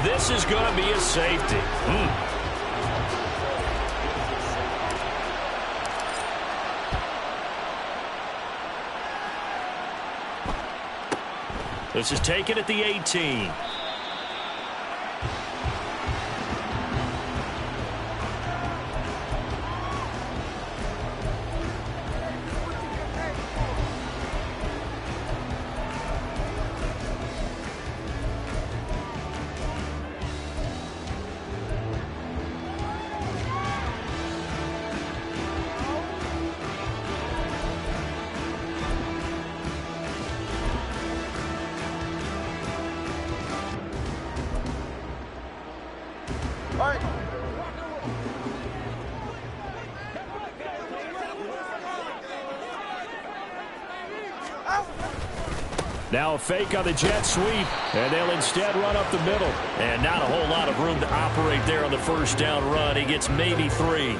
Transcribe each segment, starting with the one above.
this is going to be a safety. This is taken at the 18. Now a fake on the jet sweep, and they'll instead run up the middle. And not a whole lot of room to operate there on the first down run. He gets maybe 3.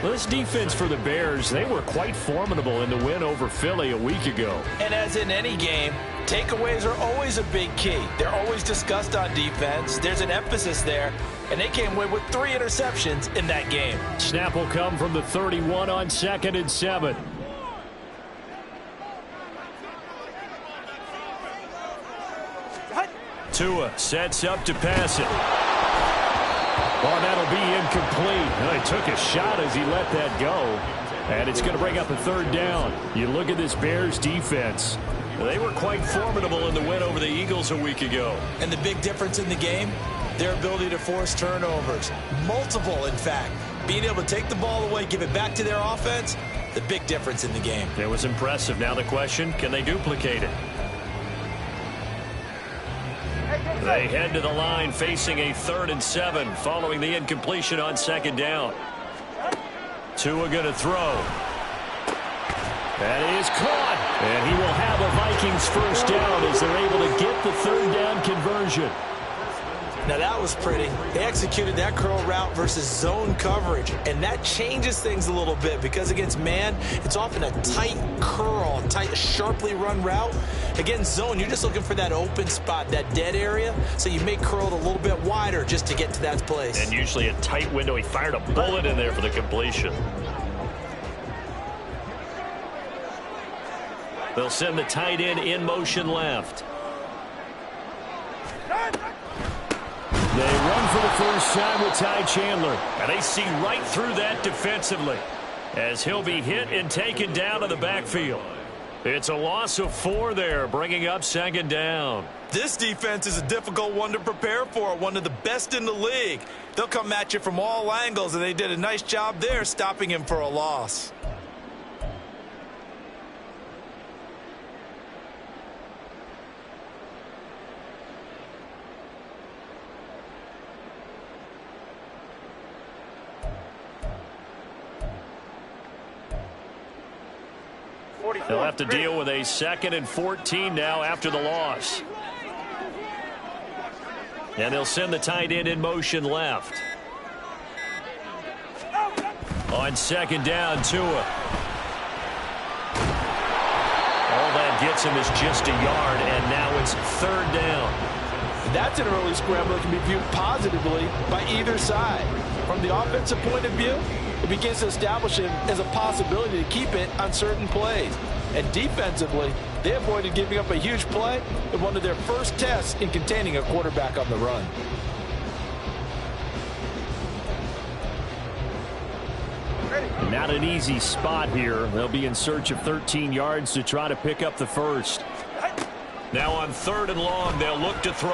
Well, this defense for the Bears, they were quite formidable in the win over Philly a week ago. And as in any game, takeaways are always a big key. They're always discussed on defense. There's an emphasis there, and they came away with 3 interceptions in that game. Snap will come from the 31 on 2nd and 7. Tua sets up to pass it. Oh, that'll be incomplete. Well, he took a shot as he let that go. And it's going to bring up a 3rd down. You look at this Bears defense. They were quite formidable in the win over the Eagles a week ago. And the big difference in the game, their ability to force turnovers. Multiple, in fact. Being able to take the ball away, give it back to their offense, the big difference in the game. It was impressive. Now the question, can they duplicate it? They head to the line facing a 3rd and 7 following the incompletion on 2nd down. Tua going to throw. That is caught. And he will have a Vikings first down as they're able to get the 3rd down conversion. Now that was pretty. They executed that curl route versus zone coverage, and that changes things a little bit because against man, it's often a tight curl, tight, sharply run route. Against zone, you're just looking for that open spot, that dead area, so you may curl it a little bit wider just to get to that place. And usually a tight window. He fired a bullet in there for the completion. They'll send the tight end in motion left. They run for the first time with Ty Chandler. And they see right through that defensively as he'll be hit and taken down to the backfield. It's a loss of 4 there, bringing up 2nd down. This defense is a difficult one to prepare for, one of the best in the league. They'll come at you from all angles, and they did a nice job there stopping him for a loss. They'll have to deal with a 2nd and 14 now after the loss. And they'll send the tight end in motion left. On 2nd down, Tua. All that gets him is just a yard, and now it's 3rd down. That's an early scramble that can be viewed positively by either side. From the offensive point of view, it begins to establish him as a possibility to keep it on certain plays. And defensively, they avoided giving up a huge play in one of their first tests in containing a quarterback on the run. Not an easy spot here. They'll be in search of 13 yards to try to pick up the first. Now on 3rd and long, they'll look to throw.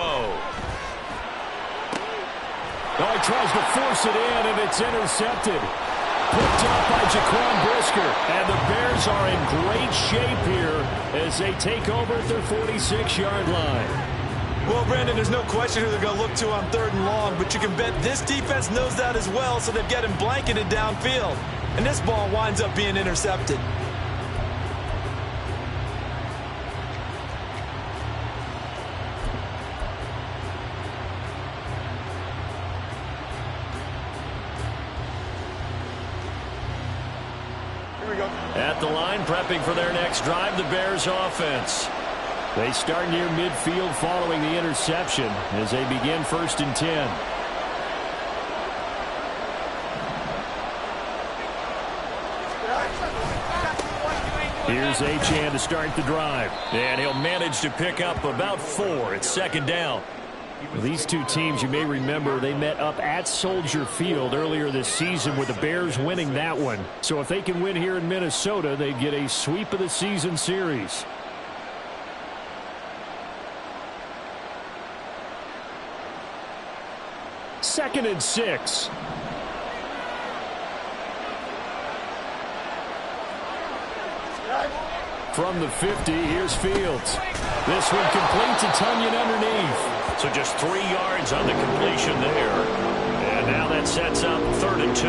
Oh, he tries to force it in, and it's intercepted. Picked up by Jaquan Brisker. And the Bears are in great shape here as they take over at their 46-yard line. Well, Brandon, there's no question who they're going to look to on 3rd and long, but you can bet this defense knows that as well, so they've got him blanketed downfield. And this ball winds up being intercepted. At the line, prepping for their next drive, the Bears offense. They start near midfield following the interception as they begin 1st and 10. Here's Jan to start the drive. And he'll manage to pick up about 4. It's 2nd down. Well, these two teams, you may remember, they met up at Soldier Field earlier this season with the Bears winning that one. So if they can win here in Minnesota, they get a sweep of the season series. Second and 6. From the 50, here's Fields. This one complete to Tunyon underneath. So just 3 yards on the completion there. And now that sets up 3rd and 2.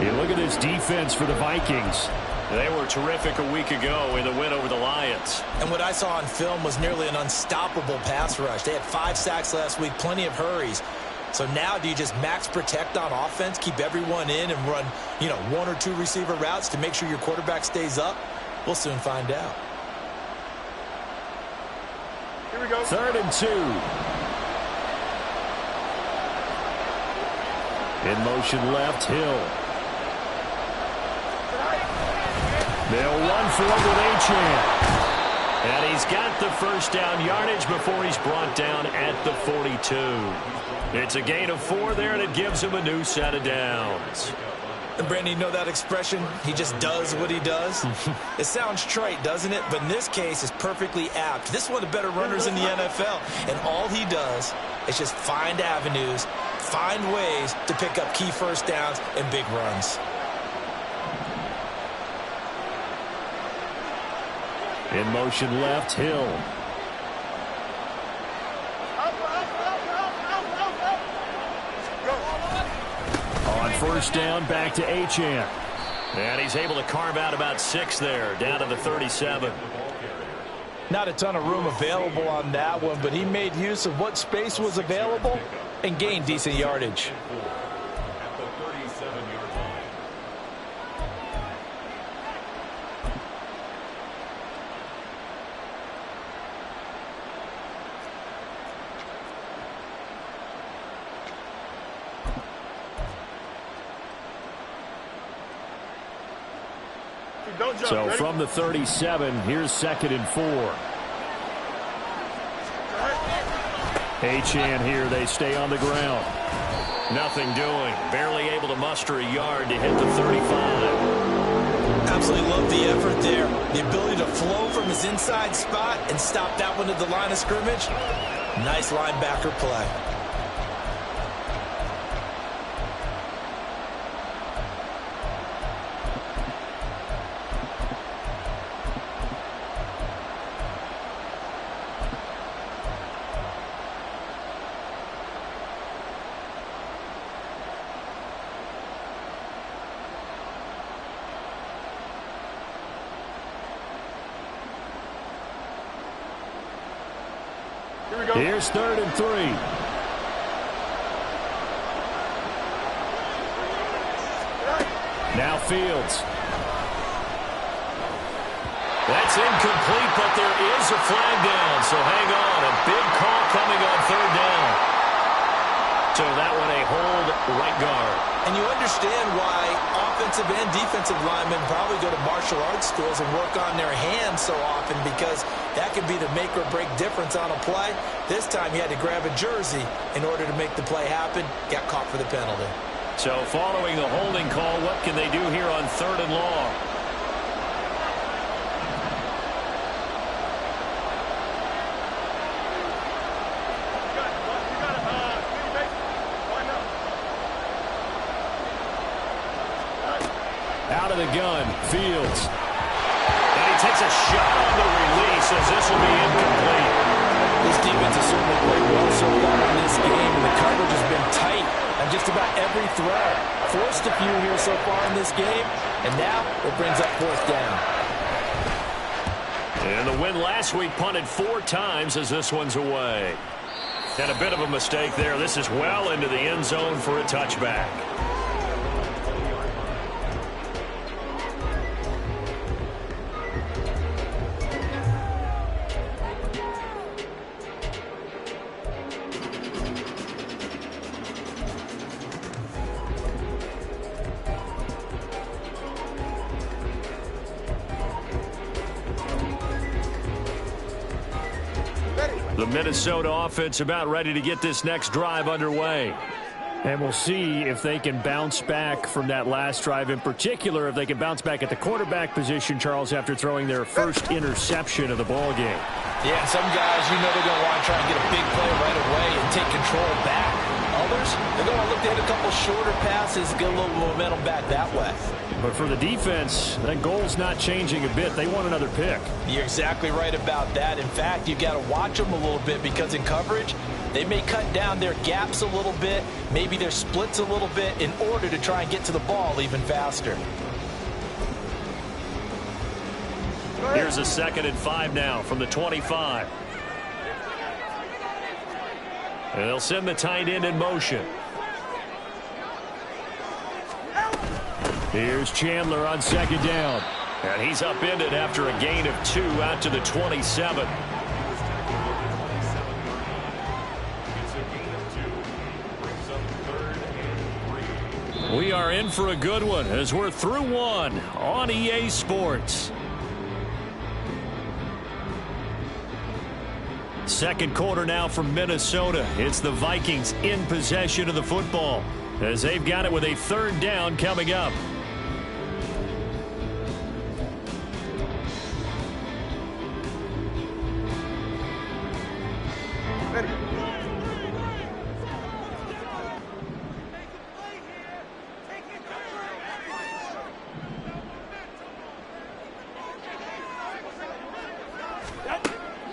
Yeah, look at this defense for the Vikings. They were terrific a week ago in the win over the Lions. And what I saw on film was nearly an unstoppable pass rush. They had 5 sacks last week, plenty of hurries. So now do you just max protect on offense, keep everyone in and run, 1 or 2 receiver routes to make sure your quarterback stays up? We'll soon find out. Here we go. 3rd and 2. In motion left, Hill. They'll run for it with Jan. And he's got the 1st down yardage before he's brought down at the 42. It's a gain of 4 there, and it gives him a new set of downs. And Brandon, you know that expression? He just does what he does? It sounds trite, doesn't it? But in this case, it's perfectly apt. This is one of the better runners in the NFL. And all he does is just find avenues, find ways to pick up key 1st downs and big runs. In motion left, Hill. On 1st down, back to Jan. And he's able to carve out about 6 there, down to the 37. Not a ton of room available on that one, but he made use of what space was available and gained decent yardage. So from the 37, here's 2nd and 4. Jan here, they stay on the ground. Nothing doing. Barely able to muster a yard to hit the 35. Absolutely love the effort there. The ability to flow from his inside spot and stop that one at the line of scrimmage. Nice linebacker play. Here's 3rd and 3. Now Fields. That's incomplete, but there is a flag down, so hang on. A big call coming on 3rd down. So that one a hold right guard. And you understand why offensive and defensive linemen probably go to martial arts schools and work on their hands so often, because that could be the make or break difference on a play. This time he had to grab a jersey in order to make the play happen. Got caught for the penalty. So following the holding call, what can they do here on 3rd and long? Out of the gun, Fields. And he takes a shot on the release as this will be incomplete. This defense has certainly played well so far in this game, and the coverage has been tight on just about every throw. Forced a few here so far in this game, and now it brings up 4th down. And the win last week punted 4 times as this one's away. And a bit of a mistake there. This is well into the end zone for a touchback. The Minnesota offense about ready to get this next drive underway. And we'll see if they can bounce back from that last drive. In particular, if they can bounce back at the quarterback position, Charles, after throwing their first interception of the ball game. Yeah, and some guys, you know they're going to want to try and get a big play right away and take control back. Others, they're going to look to hit a couple shorter passes, get a little momentum back that way. But for the defense, that goal's not changing a bit. They want another pick. You're exactly right about that. In fact, you've got to watch them a little bit because in coverage, they may cut down their gaps a little bit, maybe their splits a little bit in order to try and get to the ball even faster. Here's a 2nd and 5 now from the 25. And they'll send the tight end in motion. Here's Chandler on 2nd down. And he's upended after a gain of 2 out to the 27. We are in for a good one as we're through one on EA Sports. Second quarter now from Minnesota. It's the Vikings in possession of the football as they've got it with a 3rd down coming up.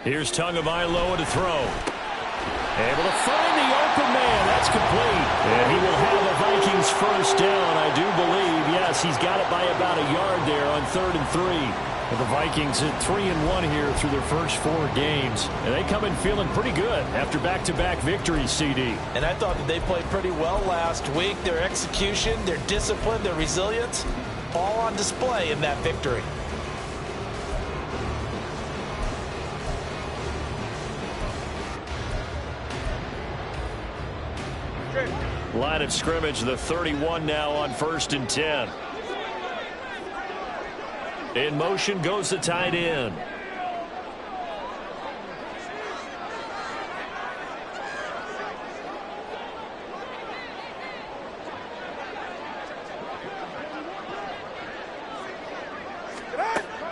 Here's Tagovailoa to throw. Able to find the open man. That's complete. And he will have the Vikings first down, I do believe. Yes, he's got it by about a yard there on 3rd and 3. And the Vikings at 3-1 here through their first 4 games. And they come in feeling pretty good after back-to-back victories, CD. And I thought that they played pretty well last week. Their execution, their discipline, their resilience, all on display in that victory. Line of scrimmage, the 31 now on 1st and 10. In motion goes the tight end.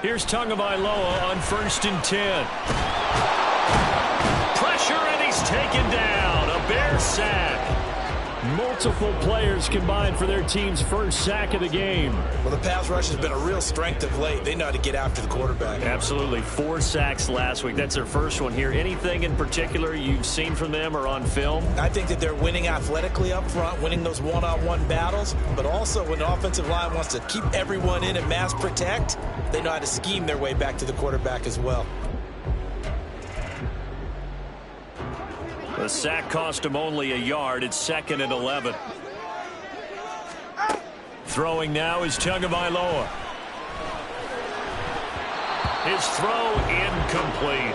Here's Tagovailoa on 1st and 10. Pressure, and he's taken down. A Bear sack. Multiple players combined for their team's first sack of the game. Well, the pass rush has been a real strength of late. They know how to get after the quarterback. Absolutely. 4 sacks last week. That's their first one here. Anything in particular you've seen from them or on film? I think that they're winning athletically up front, winning those one-on-one battles, but also when the offensive line wants to keep everyone in and mass protect, they know how to scheme their way back to the quarterback as well. The sack cost him only a yard. It's 2nd and 11. Throwing now is Tagovailoa. His throw incomplete.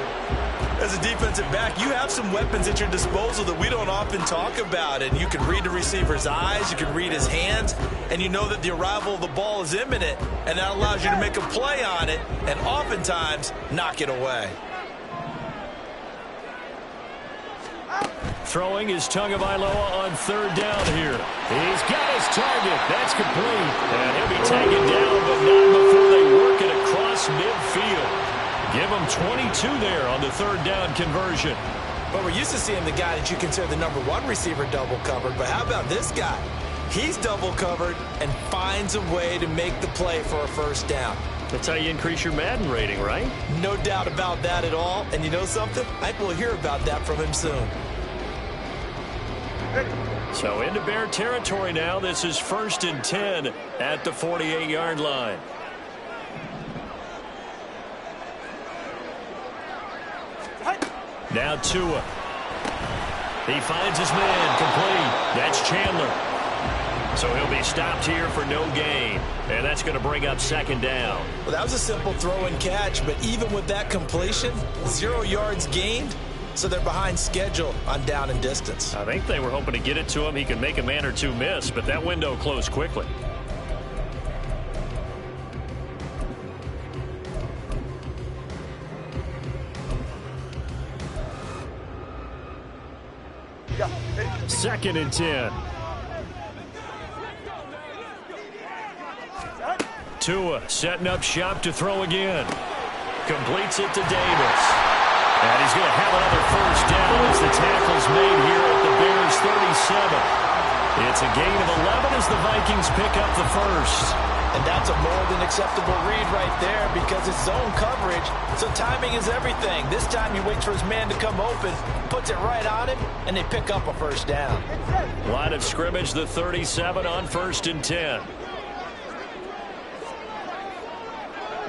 As a defensive back, you have some weapons at your disposal that we don't often talk about. And you can read the receiver's eyes, you can read his hands, and you know that the arrival of the ball is imminent, and that allows you to make a play on it and oftentimes knock it away. Throwing is Tagovailoa on 3rd down here. He's got his target. That's complete. And he'll be taken down, but not before they work it across midfield. Give him 22 there on the 3rd down conversion. But we're used to seeing the guy that you consider the #1 receiver double covered. But how about this guy? He's double covered and finds a way to make the play for a first down. That's how you increase your Madden rating, right? No doubt about that at all. And you know something? I think we'll hear about that from him soon. So into Bear territory now. This is 1st and 10 at the 48-yard line. Now Tua. He finds his man complete. That's Chandler. So he'll be stopped here for no gain. And that's going to bring up 2nd down. Well, that was a simple throw and catch, but even with that completion, 0 yards gained. So they're behind schedule on down and distance. I think they were hoping to get it to him. He could make a man or two miss, but that window closed quickly. 2nd and 10. Tua setting up shop to throw again. Completes it to Davis. And he's going to have another first down as the tackle's made here at the Bears 37. It's a gain of 11 as the Vikings pick up the first. And that's a more than acceptable read right there because it's zone coverage, so timing is everything. This time he waits for his man to come open, puts it right on him, and they pick up a first down. Line of scrimmage, the 37 on 1st and 10.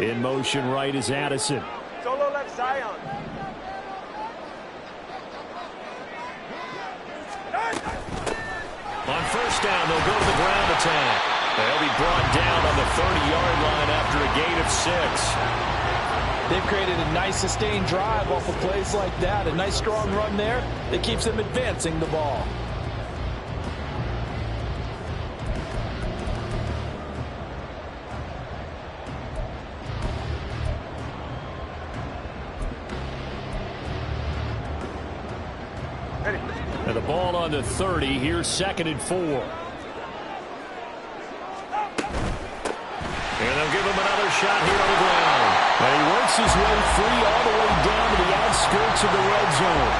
In motion right is Addison. Solo left Zion. On first down, they'll go to the ground attack. They'll be brought down on the 30-yard line after a gain of 6. They've created a nice sustained drive off of plays like that. A nice strong run there that keeps them advancing the ball. And the ball on the 30. Here's 2nd and 4. And they'll give him another shot here on the ground. And he works his way free all the way down to the outskirts of the red zone.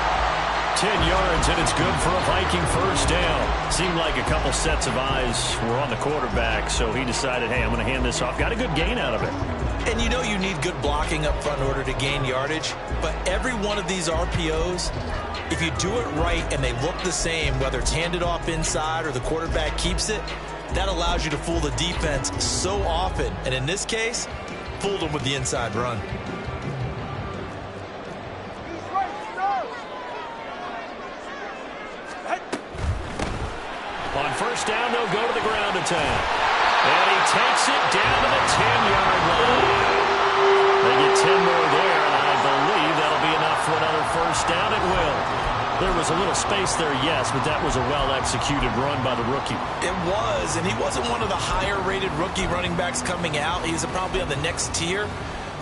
10 yards, and it's good for a Viking first down. Seemed like a couple sets of eyes were on the quarterback, so he decided, hey, I'm going to hand this off. Got a good gain out of it. And you know you need good blocking up front in order to gain yardage, but every one of these RPOs, if you do it right and they look the same, whether it's handed off inside or the quarterback keeps it, that allows you to fool the defense so often. And in this case, fooled them with the inside run. On first down, they'll go to the ground attack. And he takes it down to the 10-yard line. They get 10 more there, and I believe that'll be enough for another first down. It will. There was a little space there, yes, but that was a well-executed run by the rookie. It was, and he wasn't one of the higher-rated rookie running backs coming out. He was probably on the next tier.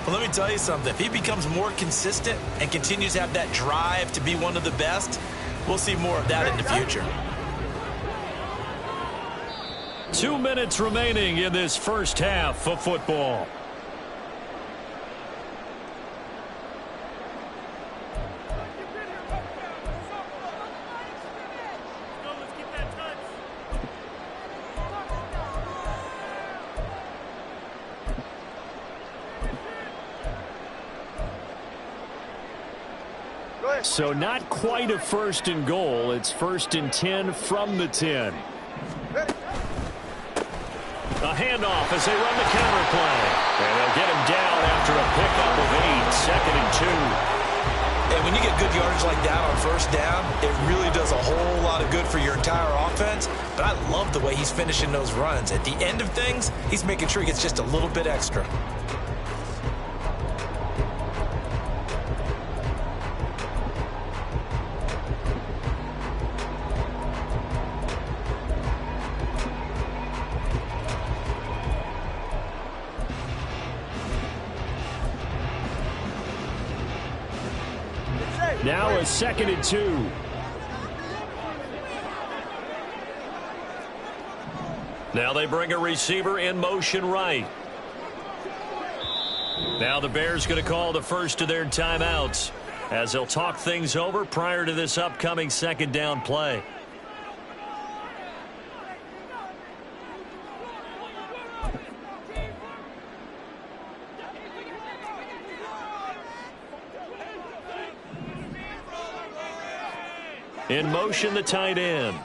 But let me tell you something. If he becomes more consistent and continues to have that drive to be one of the best, we'll see more of that in the future. 2 minutes remaining in this first half of football. So not quite a 1st and goal. It's 1st and 10 from the 10. A handoff as they run the counter play. And they'll get him down after a pickup of 8. 2nd and 2. And when you get good yardage like that on first down, it really does a whole lot of good for your entire offense. But I love the way he's finishing those runs. At the end of things, he's making sure he gets just a little bit extra. Now a 2nd and 2. Now they bring a receiver in motion right. Now the Bears going to call the first of their timeouts as they'll talk things over prior to this upcoming 2nd down play. In motion, the tight end.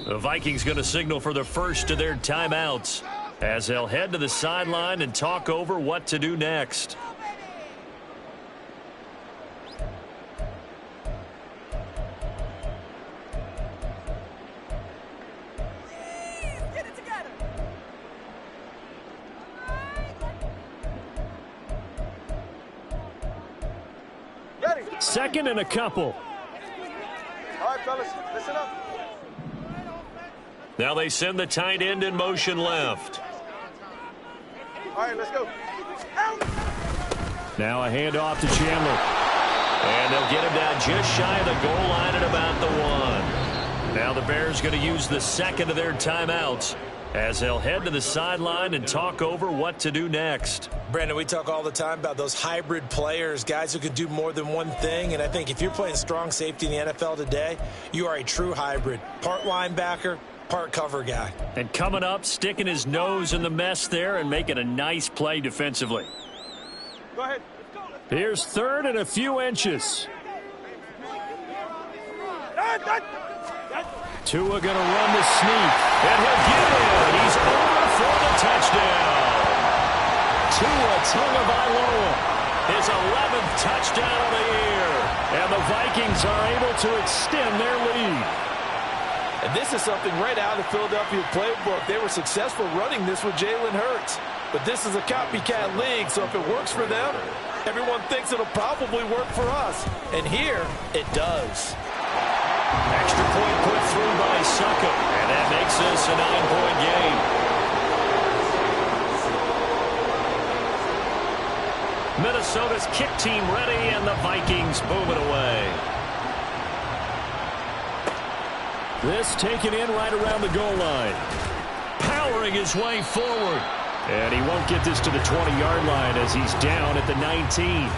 The Vikings going to signal for the first of their timeouts as they'll head to the sideline and talk over what to do next. Second and a couple. All right, fellas, listen up. Now they send the tight end in motion left. All right, let's go. Now a handoff to Chandler. And they'll get him down just shy of the goal line at about the 1. Now the Bears going to use the second of their timeouts as they'll head to the sideline and talk over what to do next. Brandon, we talk all the time about those hybrid players, guys who can do more than one thing. And I think if you're playing strong safety in the NFL today, you are a true hybrid. Part linebacker, part cover guy. And coming up, sticking his nose in the mess there and making a nice play defensively. Go ahead. Here's third and a few inches. Tua going to run the sneak. And he'll get it. He's over for the touchdown. Tua Tagovailoa, his 11th touchdown of the year. And the Vikings are able to extend their lead. And this is something right out of the Philadelphia playbook. They were successful running this with Jalen Hurts. But this is a copycat league, so if it works for them, everyone thinks it'll probably work for us. And here, it does. Extra point put through by Suckup, and that makes this a 9-point game. Minnesota's kick team ready, and the Vikings move it away. This taken in right around the goal line. Powering his way forward. And he won't get this to the 20-yard line as he's down at the 19.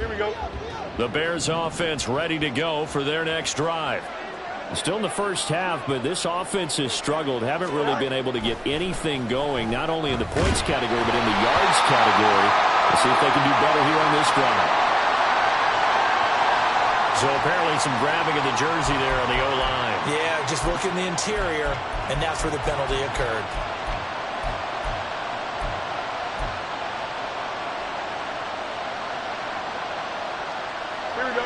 Here we go. The Bears offense ready to go for their next drive. Still in the first half, but this offense has struggled. Haven't really been able to get anything going, not only in the points category, but in the yards category. Let's see if they can do better here on this drive. So apparently some grabbing of the jersey there on the O-line. Yeah, just look in the interior, and that's where the penalty occurred. Here we go.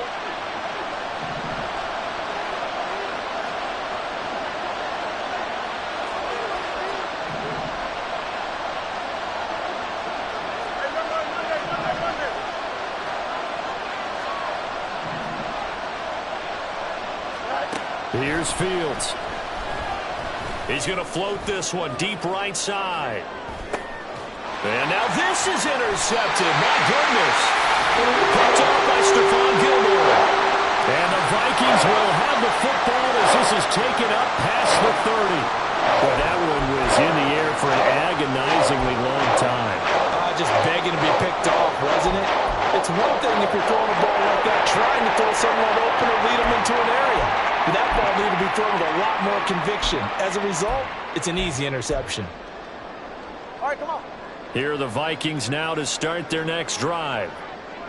Here's Fields. He's going to float this one deep right side. And now this is intercepted. My goodness. Picked off by Stephon Gilmore. And the Vikings will have the football as this is taken up past the 30. But that one was in the air for an agonizingly long time. Just begging to be picked off, wasn't it? It's one thing if you're throwing a ball like that, trying to throw someone open or lead them into an area. But that ball needed to be thrown with a lot more conviction. As a result, it's an easy interception. All right, come on. Here are the Vikings now to start their next drive.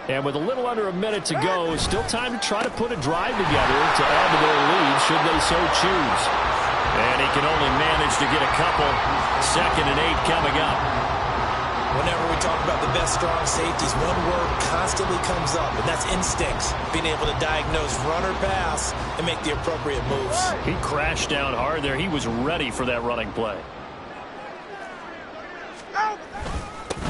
And with a little under a minute to go, still time to try to put a drive together to add to their lead should they so choose. And he can only manage to get a couple. 2nd and 8 coming up. Whenever we talk about the best strong safeties, one word constantly comes up, and that's instincts. Being able to diagnose run or pass and make the appropriate moves. He crashed down hard there. He was ready for that running play.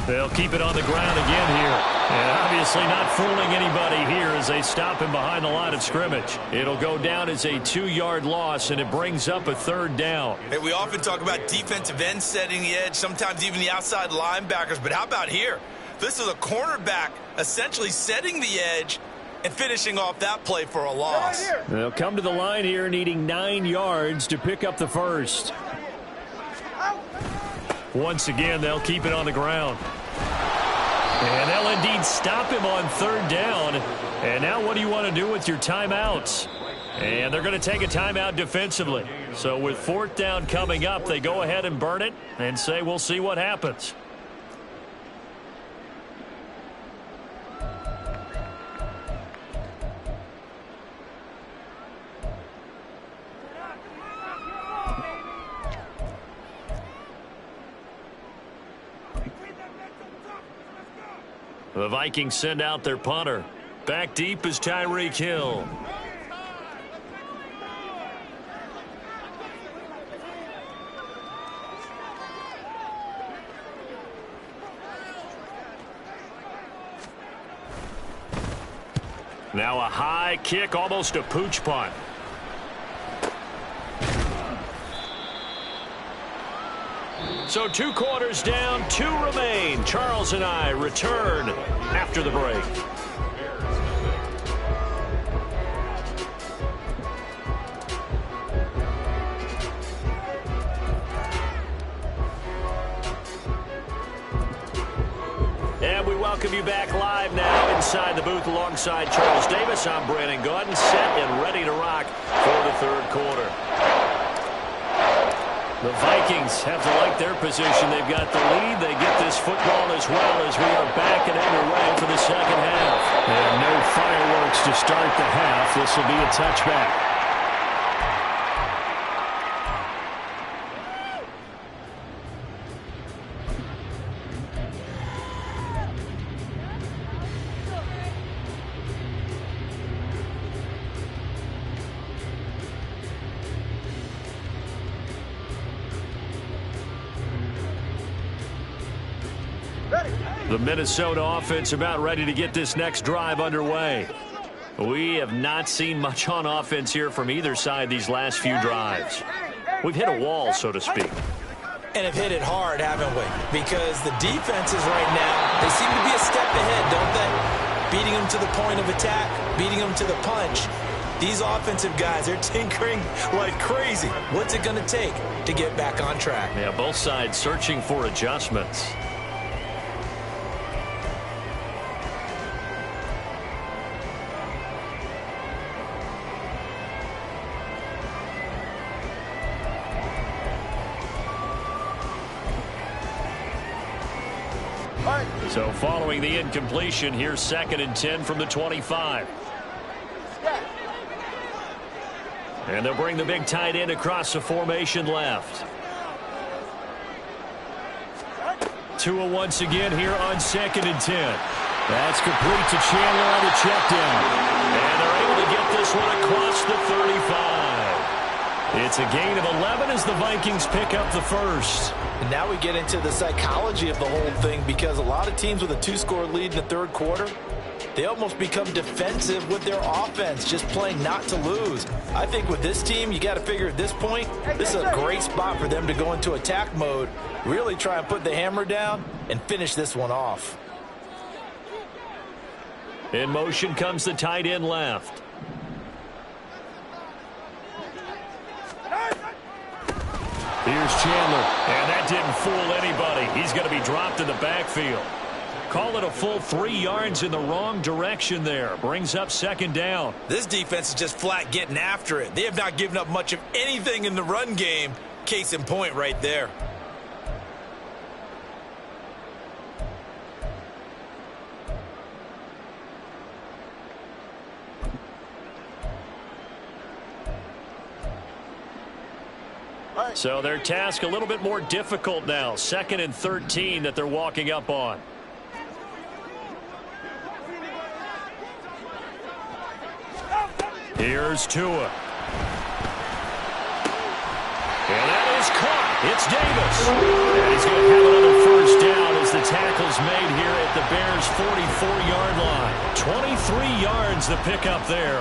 They'll keep it on the ground again here. And obviously not fooling anybody here as they stop him behind the line of scrimmage. It'll go down as a 2-yard loss, and it brings up a 3rd down. Hey, we often talk about defensive ends setting the edge, sometimes even the outside linebackers. But how about here? This is a cornerback essentially setting the edge, and finishing off that play for a loss. They'll come to the line here needing 9 yards to pick up the first. Once again, they'll keep it on the ground. And they'll indeed stop him on third down. And now what do you want to do with your timeouts? And they're going to take a timeout defensively. So with fourth down coming up, they go ahead and burn it and say we'll see what happens. The Vikings send out their punter. Back deep is Tyreek Hill. Now a high kick, almost a pooch punt. So 2 quarters down, 2 remain. Charles and I return after the break. And we welcome you back live now inside the booth alongside Charles Davis. I'm Brandon Gaudin, set and ready to rock for the third quarter. The Vikings have to like their position. They've got the lead. They get this football as well as we are back and underway for the second half. And no fireworks to start the half. This will be a touchback. The Minnesota offense about ready to get this next drive underway. We have not seen much on offense here from either side these last few drives. We've hit a wall, so to speak. And have hit it hard, haven't we? Because the defenses right now, they seem to be a step ahead, don't they? Beating them to the point of attack, beating them to the punch. These offensive guys, they're tinkering like crazy. What's it going to take to get back on track? Yeah, both sides searching for adjustments. So following the incompletion, here's 2nd and 10 from the 25. And they'll bring the big tight end across the formation left. Tua once again here on 2nd and 10. That's complete to Chandler on the check down. And they're able to get this one across the 35. It's a gain of 11 as the Vikings pick up the first. And now we get into the psychology of the whole thing, because a lot of teams with a 2-score lead in the third quarter, they almost become defensive with their offense, just playing not to lose. I think with this team, you got to figure at this point, this is a great spot for them to go into attack mode, really try and put the hammer down and finish this one off. In motion comes the tight end left. Here's Chandler, and that didn't fool anybody. He's going to be dropped in the backfield. Call it a full 3 yards in the wrong direction there. Brings up 2nd down. This defense is just flat getting after it. They have not given up much of anything in the run game. Case in point right there. So their task a little bit more difficult now. 2nd and 13 that they're walking up on. Here's Tua. And that is caught. It's Davis. And he's going to have another first down as the tackle's made here at the Bears' 44-yard line. 23 yards the pickup there.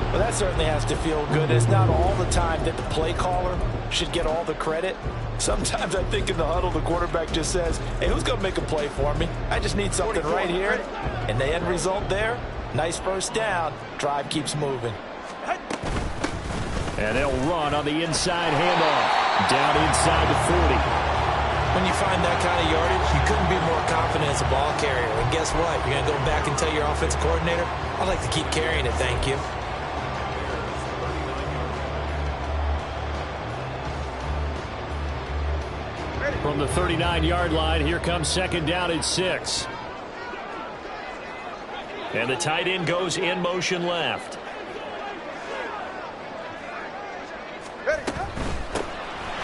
Well, that certainly has to feel good. It's not all the time that the play caller should get all the credit. Sometimes I think in the huddle, the quarterback just says, hey, who's going to make a play for me? I just need something right here. And the end result there, Nice first down. Drive keeps moving. And they'll run on the inside handoff. Down inside the 40. When you find that kind of yardage, you couldn't be more confident as a ball carrier. And guess what? You're going to go back and tell your offensive coordinator, I'd like to keep carrying it, thank you. From the 39-yard line, here comes second down and 6. And the tight end goes in motion left.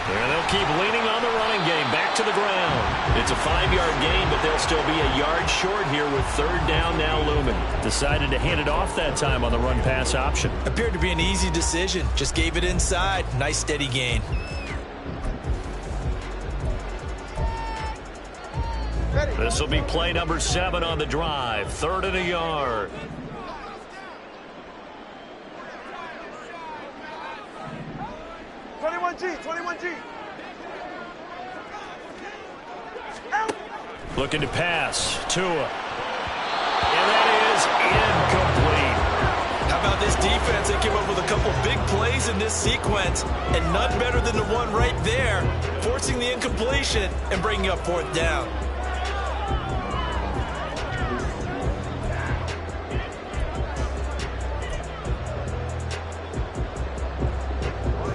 And they'll keep leaning on the running game. Back to the ground. It's a 5-yard gain, but they'll still be a yard short here with third down now looming. Decided to hand it off that time on the run-pass option. Appeared to be an easy decision. Just gave it inside. Nice steady gain. This will be play number 7 on the drive. 3rd and a yard. Looking to pass. Tua. And that is incomplete. How about this defense? They came up with a couple big plays in this sequence, and none better than the one right there, forcing the incompletion and bringing up 4th down.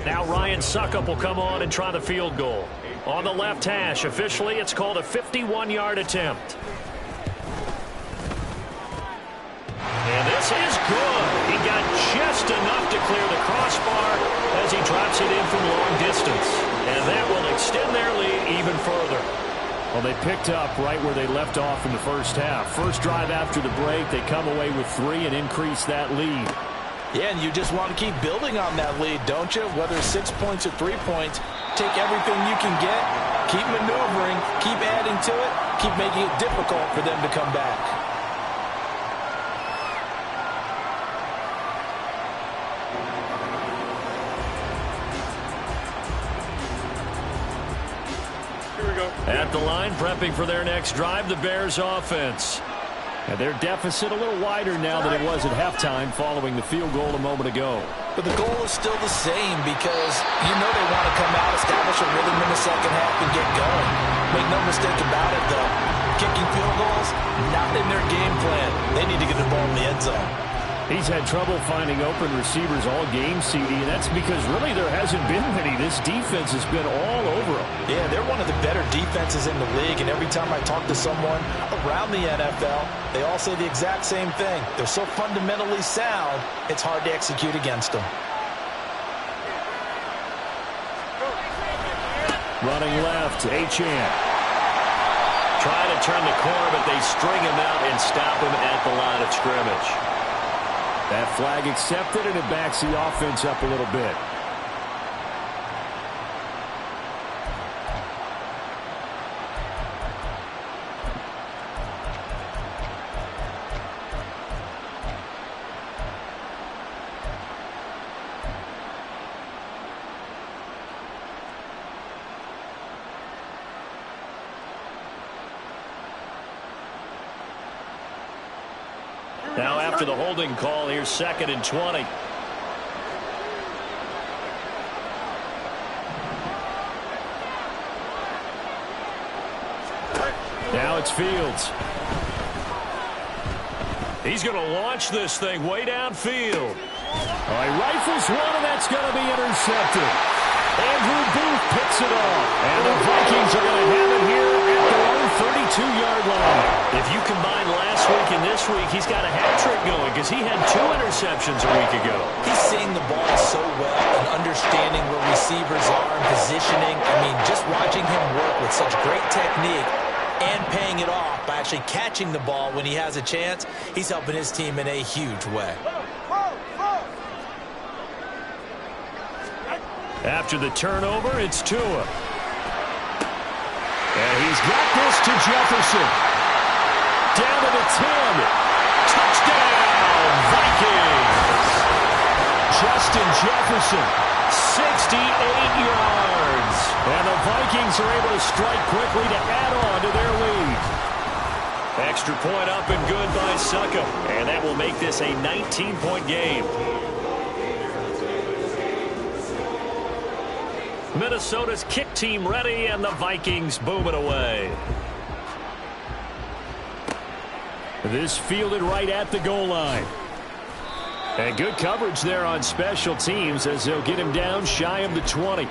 Now Ryan Suckup will come on and try the field goal. On the left hash, officially it's called a 51-yard attempt. And this is good. He got just enough to clear the crossbar as he drops it in from long distance. And that will extend their lead even further. Well, they picked up right where they left off in the first half. First drive after the break, they come away with 3 and increase that lead. Yeah, and you just want to keep building on that lead, don't you? Whether it's 6 points or 3 points, take everything you can get, keep maneuvering, keep adding to it, keep making it difficult for them to come back. Here we go. At the line, prepping for their next drive, the Bears offense. And their deficit a little wider now than it was at halftime following the field goal a moment ago. But the goal is still the same because you know they want to come out, establish a rhythm in the second half, and get going. Make no mistake about it, though. Kicking field goals, not in their game plan. They need to get the ball in the end zone. He's had trouble finding open receivers all game, CD, and that's because really there hasn't been many. This defense has been all over them. Yeah, they're one of the better defenses in the league, and every time I talk to someone around the NFL, they all say the exact same thing. They're so fundamentally sound, it's hard to execute against them. Running left, Achane. Trying to turn the corner, but they string him out and stop him at the line of scrimmage. That flag accepted, and it backs the offense up a little bit. Now after the holding call, here's 2nd and 20. Now it's Fields. He's going to launch this thing way downfield. He rifles one, and that's going to be intercepted. Andrew Booth picks it off. And the Vikings are going to have it here at their own 32-yard line. If you combine last week and this week, he's got a hat trick going because he had 2 interceptions a week ago. He's seeing the ball so well and understanding where receivers are and positioning. I mean, just watching him work with such great technique and paying it off by actually catching the ball when he has a chance, he's helping his team in a huge way. After the turnover, it's Tua. And he's got this to Jefferson. Down to the 10. Touchdown, Vikings. Justin Jefferson, 68 yards. And the Vikings are able to strike quickly to add on to their lead. Extra point up and good by Suckup. And that will make this a 19-point game. Minnesota's kick team ready, and the Vikings boom it away. This fielded right at the goal line. And good coverage there on special teams as they'll get him down shy of the 20.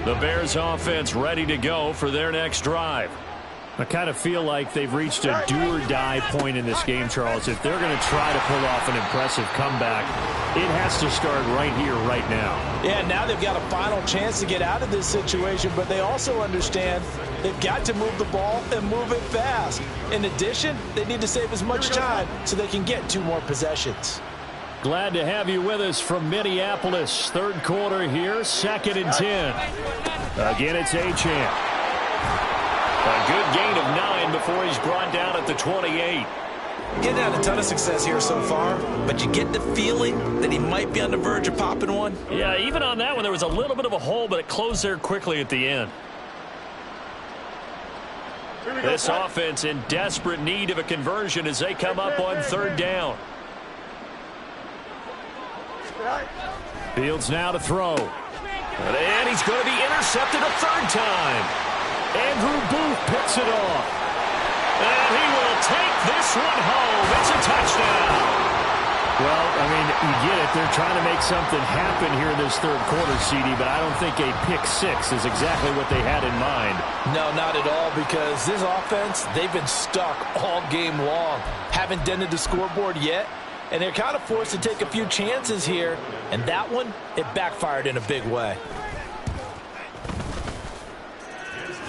The Bears offense ready to go for their next drive. I kind of feel like they've reached a do-or-die point in this game, Charles. If they're going to try to pull off an impressive comeback, it has to start right here, right now. Yeah, now they've got a final chance to get out of this situation, but they also understand they've got to move the ball and move it fast. In addition, they need to save as much time so they can get 2 more possessions. Glad to have you with us from Minneapolis. Third quarter here, 2nd and 10. Again, it's Achane. A good gain of 9 before he's brought down at the 28. Getting out a ton of success here so far, but you get the feeling that he might be on the verge of popping one. Yeah, even on that one, there was a little bit of a hole, but it closed there quickly at the end. This offense in desperate need of a conversion as they come up on 3rd down. Fields now to throw. And he's going to be intercepted a 3rd time. Andrew Booth picks it off. And he will take this one home. It's a touchdown. Well, I mean, you get it. They're trying to make something happen here in this 3rd quarter, CD, but I don't think a pick 6 is exactly what they had in mind. No, not at all, because this offense, they've been stuck all game long. Haven't dented the scoreboard yet, and they're kind of forced to take a few chances here, and that one, it backfired in a big way.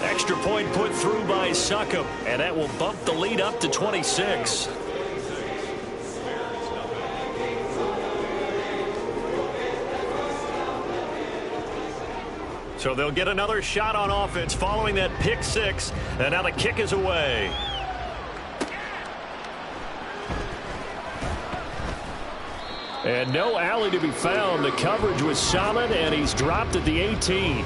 Extra point put through by Suckup, and that will bump the lead up to 26. So they'll get another shot on offense following that pick 6, and now the kick is away. And no alley to be found. The coverage was solid, and he's dropped at the 18.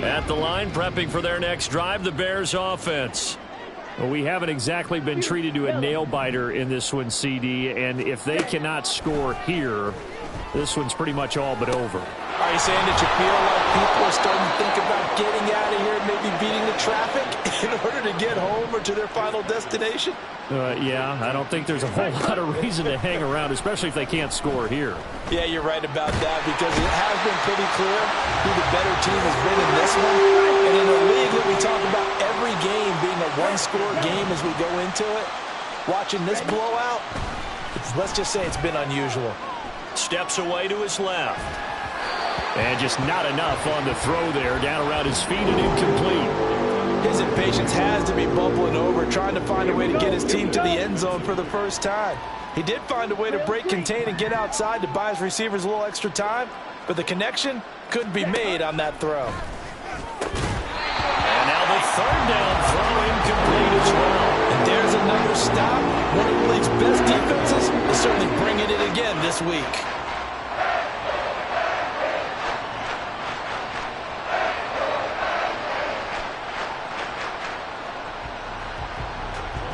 At the line, prepping for their next drive, the Bears offense. Well, we haven't exactly been treated to a nail-biter in this one, CD, and if they cannot score here, this one's pretty much all but over. Are you saying that you feel like people are starting to think about getting out of here and maybe beating the traffic in order to get home or to their final destination? Yeah, I don't think there's a whole lot of reason to hang around, especially if they can't score here. Yeah, you're right about that, because it has been pretty clear who the better team has been in this one. And in a league that we talk about every game being a one-score game as we go into it, watching this blowout, let's just say it's been unusual. Steps away to his left. And just not enough on the throw there, down around his feet and incomplete. His impatience has to be bubbling over, trying to find a way to get his team to the end zone for the first time. He did find a way to break contain and get outside to buy his receivers a little extra time, but the connection couldn't be made on that throw. And now the 3rd down throw incomplete as well. And there's another stop. One of the league's best defenses is certainly bringing it again this week.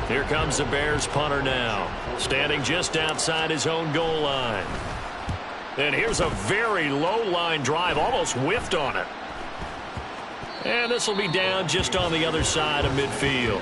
Here comes the Bears punter now, standing just outside his own goal line. And here's a very low line drive, almost whiffed on it. And this will be down just on the other side of midfield.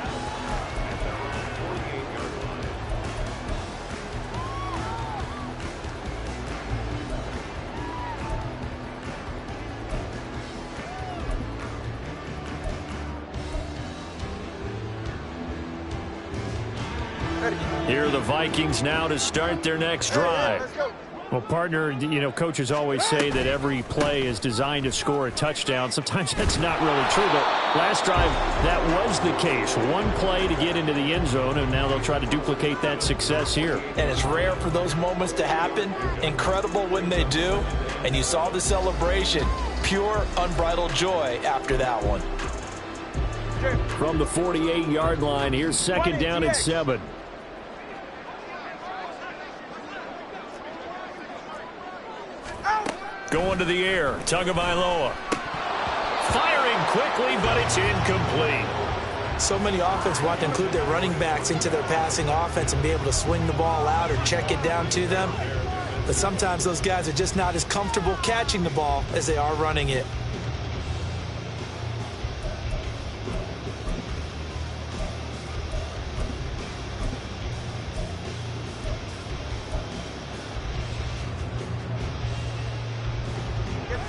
Here are the Vikings now to start their next drive. Let's go. Well, partner, coaches always say that every play is designed to score a touchdown. Sometimes that's not really true, but last drive, that was the case. One play to get into the end zone, and now they'll try to duplicate that success here. And it's rare for those moments to happen. Incredible when they do. And you saw the celebration. Pure, unbridled joy after that one. From the 48-yard line, here's second down and 7. Going to the air, Tagovailoa. Firing quickly, but it's incomplete. So many offenses want to include their running backs into their passing offense and be able to swing the ball out or check it down to them. But sometimes those guys are just not as comfortable catching the ball as they are running it.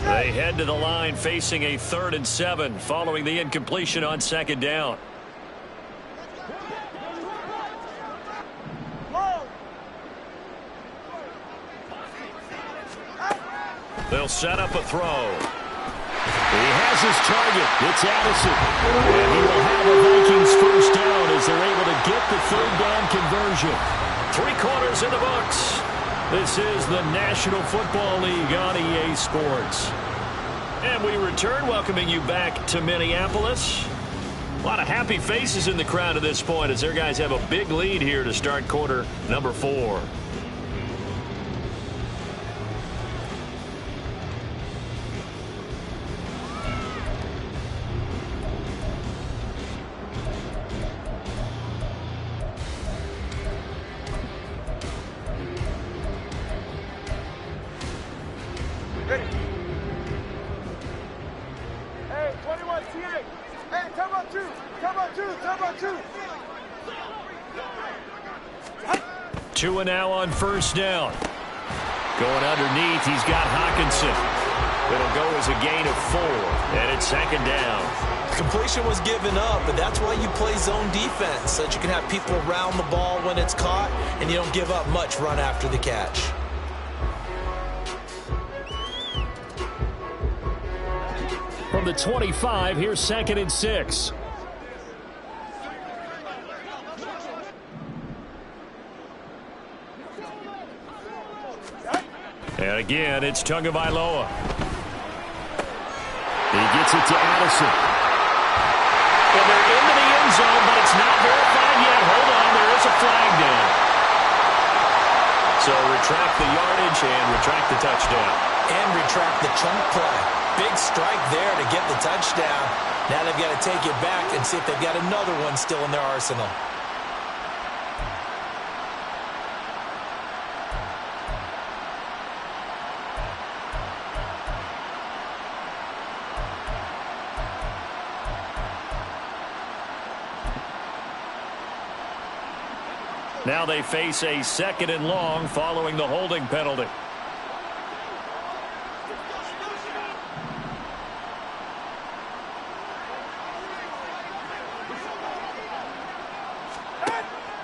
They head to the line facing a 3rd and 7 following the incompletion on second down. They'll set up a throw. He has his target. It's Addison. And he will have a Vikings first down as they're able to get the 3rd down conversion. 3 quarters in the books. This is the National Football League on EA Sports. And we return, welcoming you back to Minneapolis. A lot of happy faces in the crowd at this point as their guys have a big lead here to start quarter number 4. Ready. Hey, 21 T8. Hey, come on 2. Come on 2. Come on 2. 2 and now on first down. Going underneath, he's got Hawkinson. It'll go as a gain of 4, and it's second down. Completion was given up, but that's why you play zone defense, so that you can have people around the ball when it's caught, and you don't give up much run after the catch. From the 25, here's 2nd and 6. And again, it's Tagovailoa. He gets it to Addison. And they're into the end zone, but it's not verified yet. Hold on, there is a flag down. So retract the yardage and retract the touchdown. And retract the chunk play. Big strike there to get the touchdown. Now they've got to take it back and see if they've got another one still in their arsenal. Now they face a 2nd and long following the holding penalty.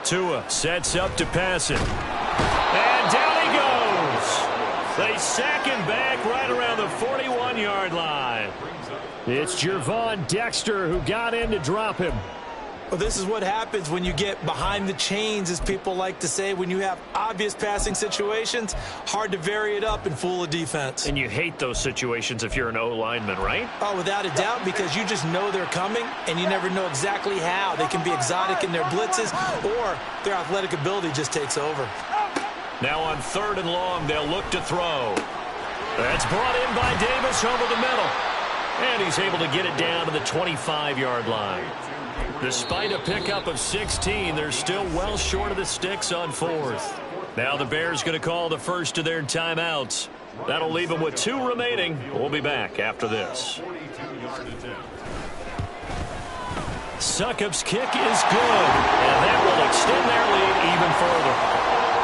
Tua sets up to pass it. And down he goes. They sack him back right around the 41-yard line. It's Gervon Dexter who got in to drop him. Well, this is what happens when you get behind the chains, as people like to say. When you have obvious passing situations, hard to vary it up and fool a defense. And you hate those situations if you're an O-lineman, right? Oh, without a doubt, because you just know they're coming, and you never know exactly how. They can be exotic in their blitzes, or their athletic ability just takes over. Now on 3rd and long, they'll look to throw. That's brought in by Davis over the middle. And he's able to get it down to the 25-yard line. Despite a pickup of 16, they're still well short of the sticks on 4th. Now the Bears going to call the first of their timeouts. That'll leave them with 2 remaining. We'll be back after this. Succop's kick is good, and that will extend their lead even further.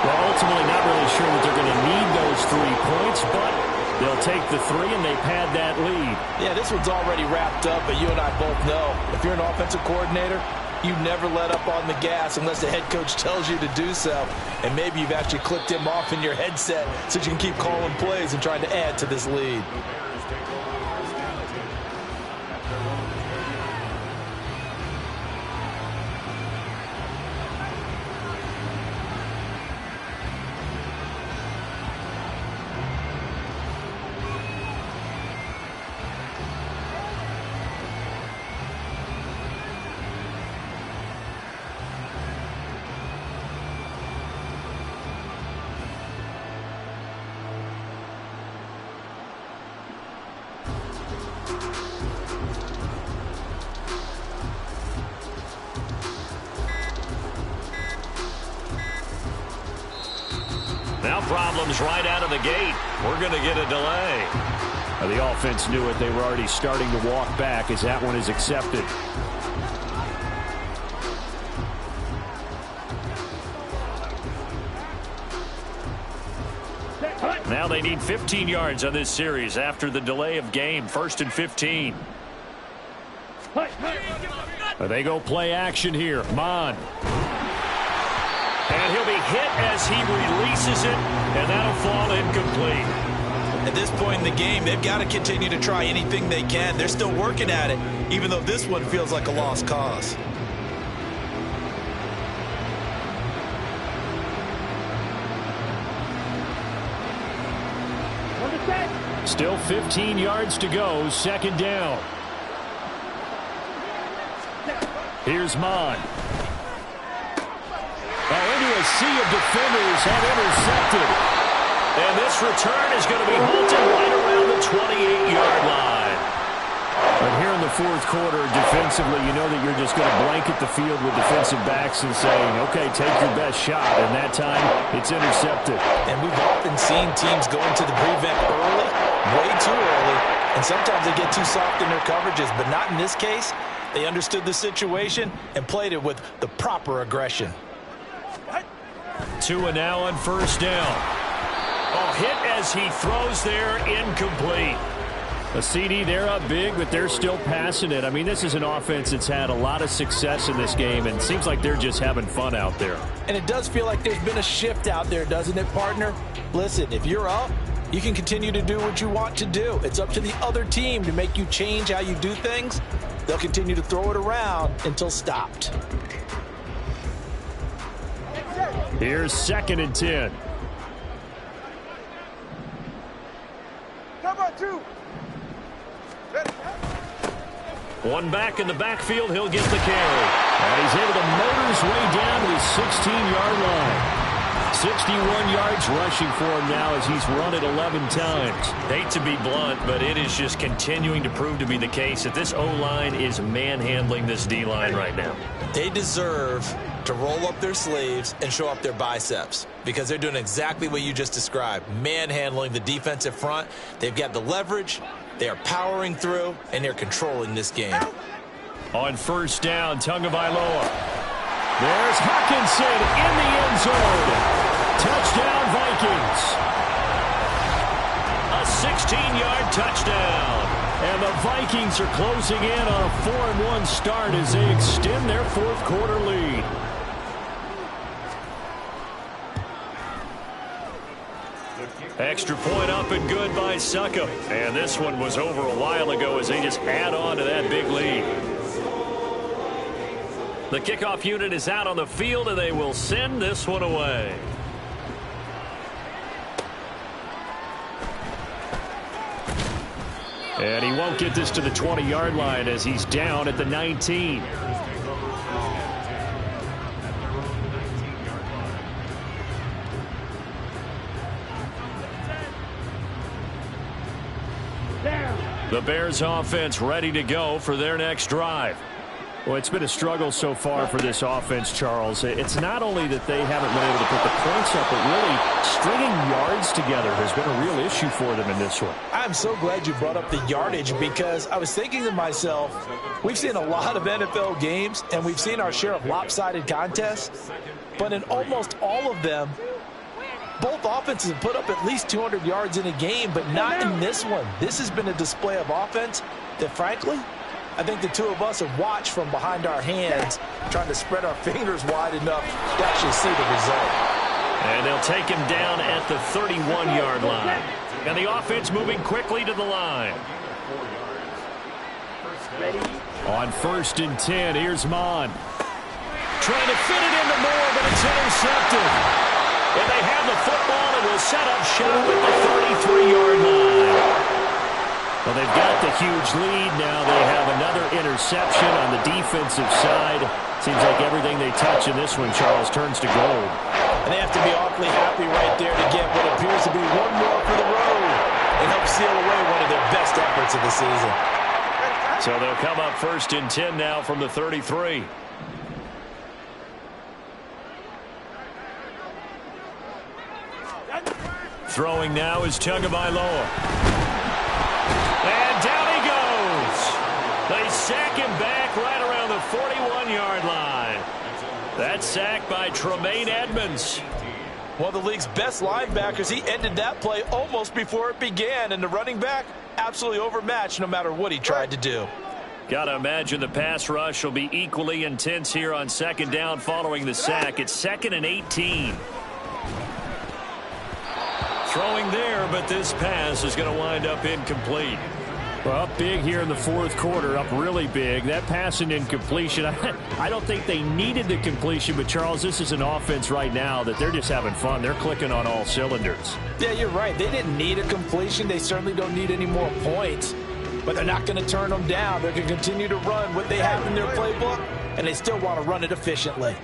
Well, ultimately not really sure that they're going to need those 3 points, but they'll take the 3, and they've had that lead. Yeah, this one's already wrapped up, but you and I both know if you're an offensive coordinator, You never let up on the gas unless the head coach tells you to do so. And maybe you've actually clicked him off in your headset so you can keep calling plays and trying to add to this lead. Now problems right out of the gate. We're going to get a delay. The offense knew it. They were already starting to walk back as that one is accepted. Now they need 15 yards on this series after the delay of game. 1st and 15. They go play action here. Mon. And he'll be hit as he releases it, and that'll fall incomplete. At this point in the game, they've got to continue to try anything they can. They're still working at it, even though this one feels like a lost cause. Still 15 yards to go. 2nd down. Here's Mon. Into a sea of defenders have intercepted. And this return is going to be halted right around the 28-yard line. But here in the 4th quarter, defensively, you know that you're just going to blanket the field with defensive backs and saying, okay, take your best shot. And that time, it's intercepted. And we've often seen teams go into the prevent early, way too early, and sometimes they get too soft in their coverages. But not in this case. They understood the situation and played it with the proper aggression. Tua now on 1st down. Oh, hit as he throws there, incomplete. A CD, they're up big, but they're still passing it. I mean, this is an offense that's had a lot of success in this game, and it seems like they're just having fun out there. And it does feel like there's been a shift out there, doesn't it, partner? Listen, if you're up, you can continue to do what you want to do. It's up to the other team to make you change how you do things. They'll continue to throw it around until stopped. Here's 2nd and 10. Come on, 2. One back in the backfield, he'll get the carry. And he's able to motor his way down to the 16-yard line. 61 yards rushing for him now as he's run it 11 times. Hate to be blunt, but it is just continuing to prove to be the case that this O-line is manhandling this D-line right now. They deserve to roll up their sleeves and show up their biceps because they're doing exactly what you just described, manhandling the defensive front. They've got the leverage, they are powering through, and they're controlling this game. On 1st down, Tagovailoa. There's Hawkinson in the end zone. Touchdown, Vikings. A 16-yard touchdown. And the Vikings are closing in on a 4-1 start as they extend their 4th quarter lead. Extra point up and good by Succop. And this one was over a while ago as they just add on to that big lead. The kickoff unit is out on the field, and they will send this one away. And he won't get this to the 20-yard line as he's down at the 19. The Bears offense ready to go for their next drive. Well, it's been a struggle so far for this offense, Charles. It's not only that they haven't been able to put the points up, but really stringing yards together has been a real issue for them in this one. I'm so glad you brought up the yardage because I was thinking to myself, we've seen a lot of NFL games, and we've seen our share of lopsided contests, but in almost all of them, both offenses have put up at least 200 yards in a game, but not in this one. This has been a display of offense that, frankly, I think the two of us have watched from behind our hands, trying to spread our fingers wide enough to actually see the result. And they'll take him down at the 31-yard line. And the offense moving quickly to the line. On 1st and 10, here's Mon. Trying to fit it into Moore, but it's intercepted. And they have the football and will set up shop at the 33-yard line. Well, they've got the huge lead now. They have another interception on the defensive side. Seems like everything they touch in this one, Charles, turns to gold. And they have to be awfully happy right there to get what appears to be one more for the road and help seal away one of their best efforts of the season. So they'll come up 1st and 10 now from the 33. Throwing now is Tagovailoa. And down he goes. They sack him back right around the 41-yard line. That sack by Tremaine Edmonds. One of the league's best linebackers. He ended that play almost before it began. And the running back, absolutely overmatched no matter what he tried to do. Got to imagine the pass rush will be equally intense here on 2nd down following the sack. It's 2nd and 18. Throwing there, but this pass is going to wind up incomplete. Well, up big here in the 4th quarter, up really big. That pass and incompletion, I don't think they needed the completion, but Charles, this is an offense right now that they're just having fun. They're clicking on all cylinders. Yeah, you're right. They didn't need a completion. They certainly don't need any more points, but they're not going to turn them down. They're going to continue to run what they have in their playbook, and they still want to run it efficiently.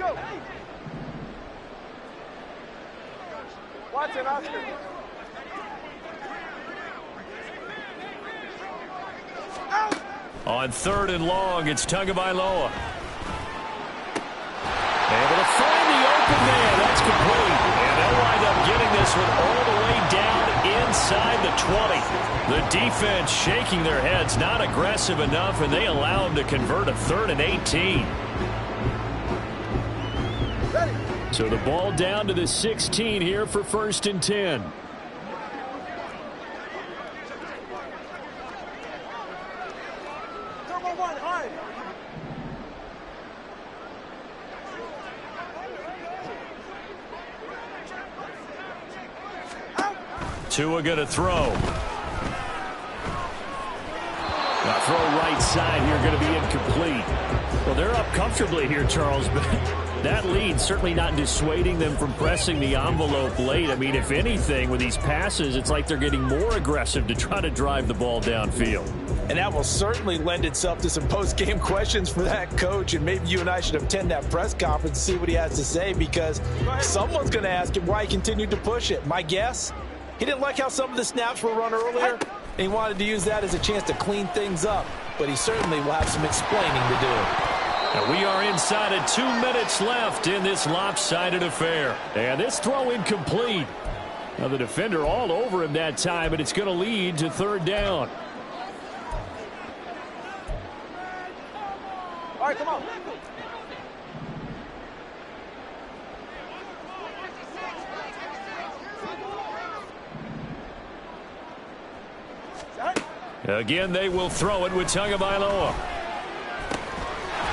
Watch it, Oscar. On 3rd and long, it's Tagovailoa. Able to find the open man. That's complete. And they'll wind up getting this one all the way down inside the 20. The defense shaking their heads, not aggressive enough, and they allow them to convert a 3rd and 18. So the ball down to the 16 here for 1st and 10. Tua going to throw. Now throw right side here, going to be incomplete. Well, they're up comfortably here, Charles, but that lead certainly not dissuading them from pressing the envelope late. I mean, if anything, with these passes, it's like they're getting more aggressive to try to drive the ball downfield. And that will certainly lend itself to some post-game questions for that coach, and maybe you and I should attend that press conference and see what he has to say, because someone's going to ask him why he continued to push it. My guess? He didn't like how some of the snaps were run earlier, and he wanted to use that as a chance to clean things up. But he certainly will have some explaining to do. And we are inside of 2 minutes left in this lopsided affair. And this throw incomplete. Now the defender all over him that time, but it's going to lead to 3rd down. All right, come on. Again, they will throw it with Tagovailoa.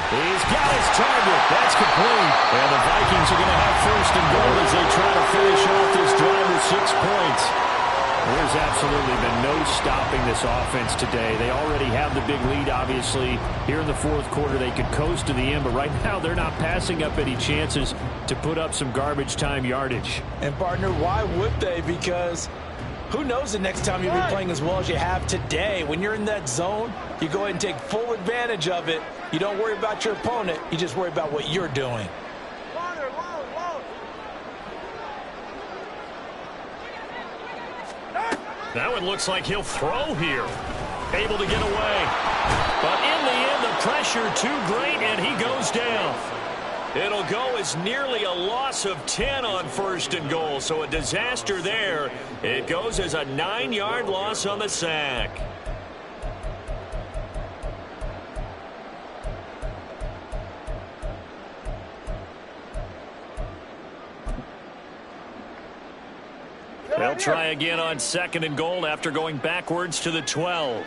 He's got his target. That's complete. And the Vikings are going to have 1st and goal as they try to finish off this drive with 6 points. There's absolutely been no stopping this offense today. They already have the big lead, obviously. Here in the 4th quarter, they could coast to the end, but right now they're not passing up any chances to put up some garbage time yardage. And, partner, why would they? Because who knows the next time you'll be playing as well as you have today. When you're in that zone, you go ahead and take full advantage of it. You don't worry about your opponent. You just worry about what you're doing. That one looks like he'll throw here. Able to get away. But in the end, the pressure too great, and he goes down. It'll go as nearly a loss of 10 on 1st and goal, so a disaster there. It goes as a 9-yard loss on the sack. They'll try again on 2nd and goal after going backwards to the 12.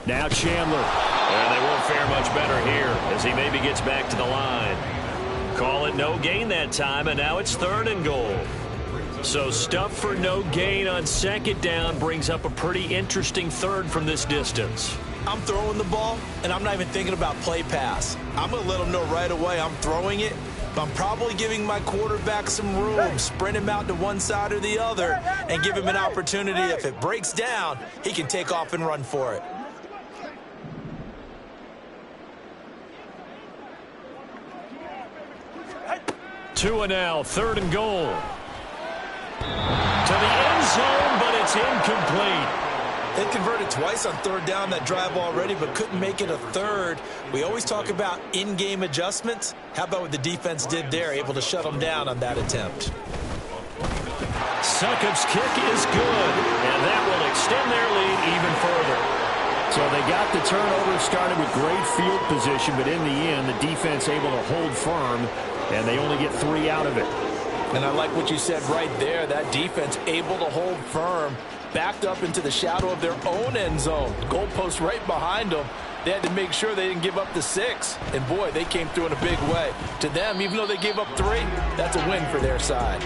Now Chandler. And they won't fare much better here as he maybe gets back to the line. Call it no gain that time, and now it's 3rd and goal. So stuff for no gain on 2nd down brings up a pretty interesting 3rd from this distance. I'm throwing the ball, and I'm not even thinking about play pass. I'm going to let them know right away I'm throwing it, but I'm probably giving my quarterback some room, sprint him out to one side or the other, and give him an opportunity. If it breaks down, he can take off and run for it. Two and now, 3rd and goal. To the end zone, but it's incomplete. They converted twice on 3rd down that drive already, but couldn't make it a 3rd. We always talk about in-game adjustments. How about what the defense did there, able to shut them down on that attempt? Succop's kick is good, and that will extend their lead even further. So they got the turnover started with great field position, but in the end, the defense able to hold firm, and they only get 3 out of it. And I like what you said right there. That defense able to hold firm, backed up into the shadow of their own end zone. Goalpost right behind them. They had to make sure they didn't give up the 6. And, boy, they came through in a big way. To them, even though they gave up 3, that's a win for their side.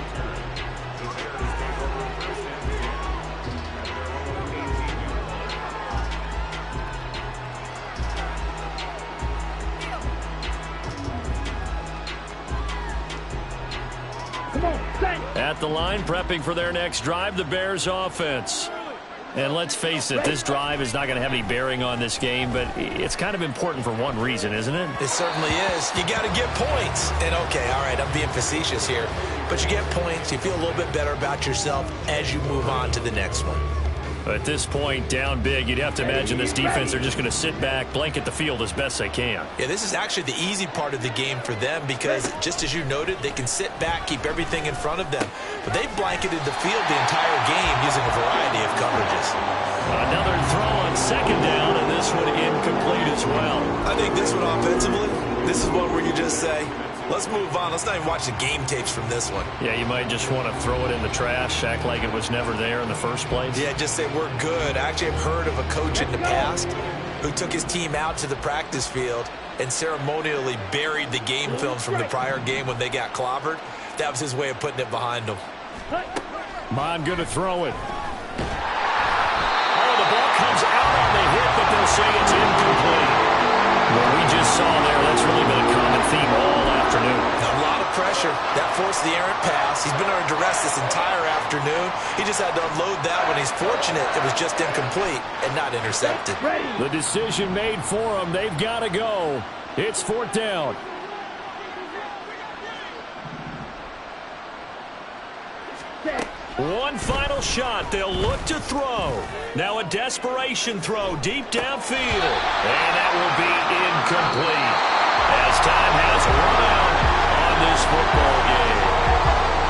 At the line, prepping for their next drive, the Bears offense. And let's face it, this drive is not going to have any bearing on this game, but it's kind of important for one reason, isn't it? It certainly is. You got to get points. And, okay, all right, I'm being facetious here. But you get points, you feel a little bit better about yourself as you move on to the next one. At this point, down big, you'd have to imagine this defense are just going to sit back, blanket the field as best they can. Yeah, this is actually the easy part of the game for them because, just as you noted, they can sit back, keep everything in front of them. But they blanketed the field the entire game using a variety of coverages. Another throw on 2nd down, and this one incomplete as well. I think this one offensively, this is one where you just say, let's move on. Let's not even watch the game tapes from this one. Yeah, you might just want to throw it in the trash, act like it was never there in the first place. Yeah, just say we're good. I actually have heard of a coach in the past who took his team out to the practice field and ceremonially buried the game films from the prior game when they got clobbered. That was his way of putting it behind them. Mon going to throw it. Oh, the ball comes out on the hit, but they'll say it's incomplete. What we just saw there, that's really been a common theme all afternoon. A lot of pressure. That forced the errant pass. He's been under duress this entire afternoon. He just had to unload that one. He's fortunate it was just incomplete and not intercepted. The decision made for him. They've got to go. It's 4th down. One final shot. They'll look to throw. Now a desperation throw deep downfield. And that will be incomplete as time has run out on this football game.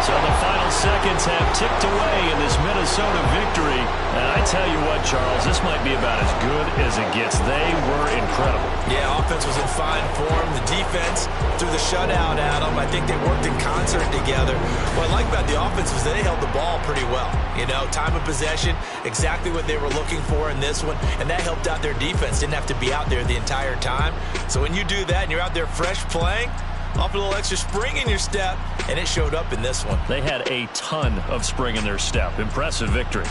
So the final seconds have ticked away in this Minnesota victory. And I tell you what, Charles, this might be about as good as it gets. They were incredible. Yeah, offense was in fine form. The defense threw the shutout at them. I think they worked in concert together. What I like about the offense was they held the ball pretty well. You know, time of possession, exactly what they were looking for in this one. And that helped out their defense. Didn't have to be out there the entire time. So when you do that and you're out there fresh playing, off a little extra spring in your step, and it showed up in this one. They had a ton of spring in their step. Impressive victory.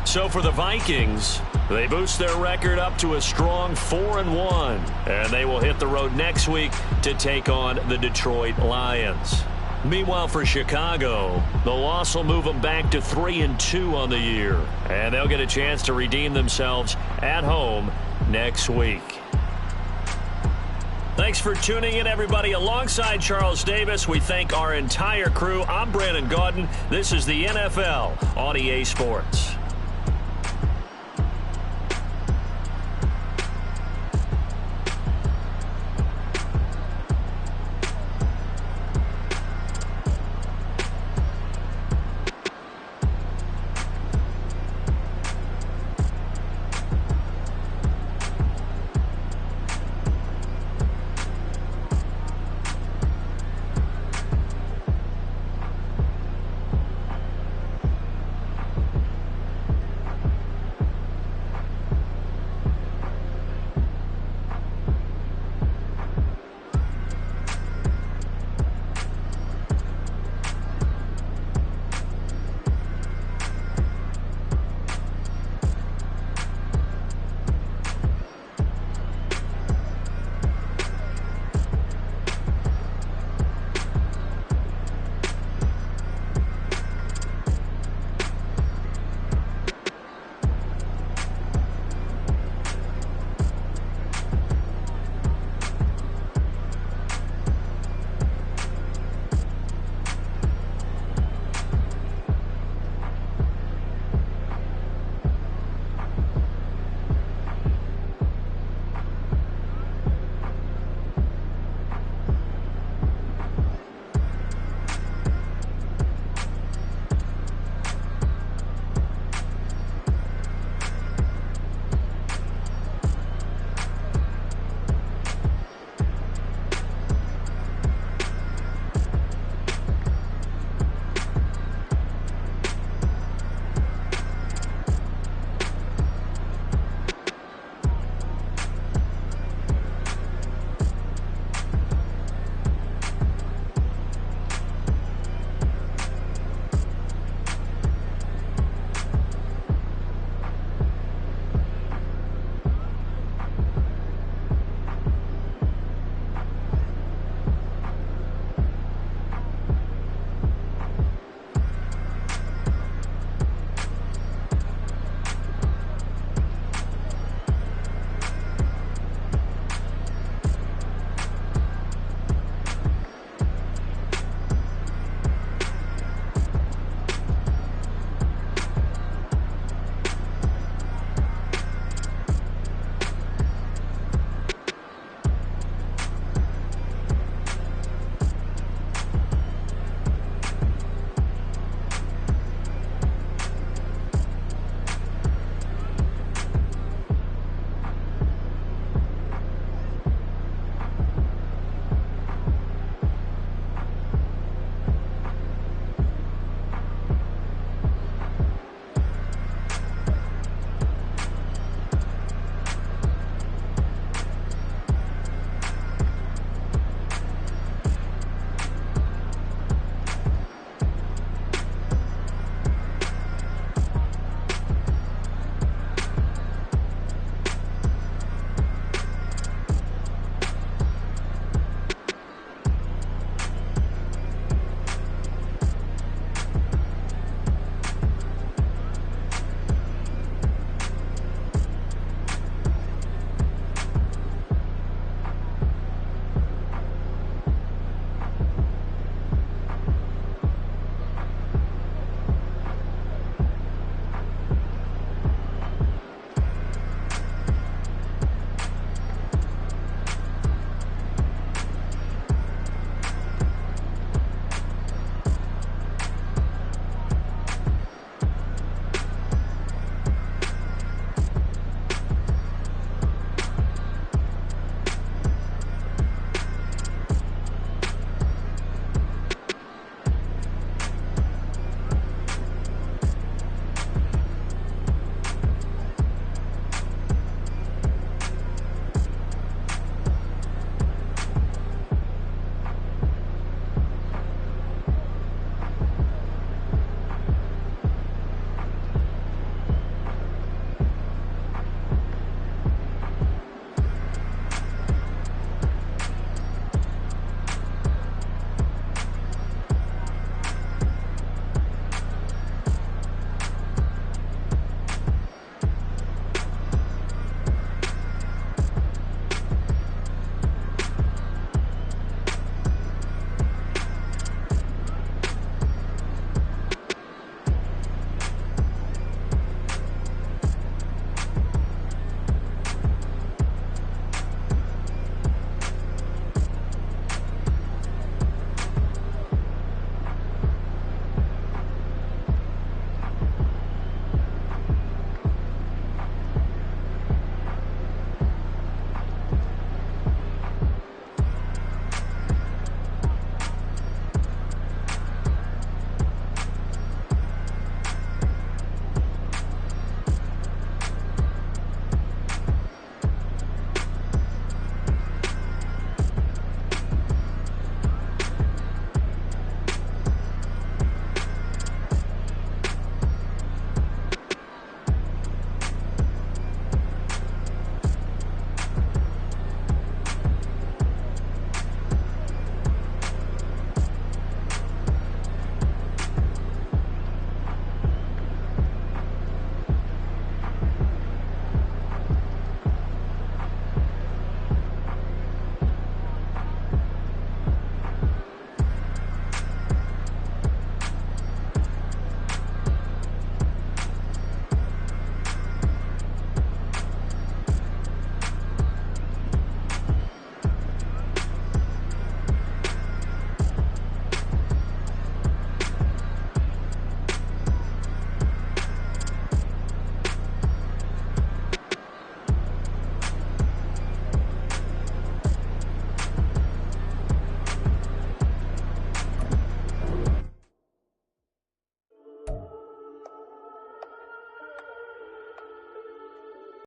So for the Vikings, they boost their record up to a strong 4-1, and they will hit the road next week to take on the Detroit Lions. Meanwhile, for Chicago, the loss will move them back to 3-2 on the year, and they'll get a chance to redeem themselves at home next week. Thanks for tuning in, everybody. Alongside Charles Davis, we thank our entire crew. I'm Brandon Gaudin. This is the NFL on EA Sports.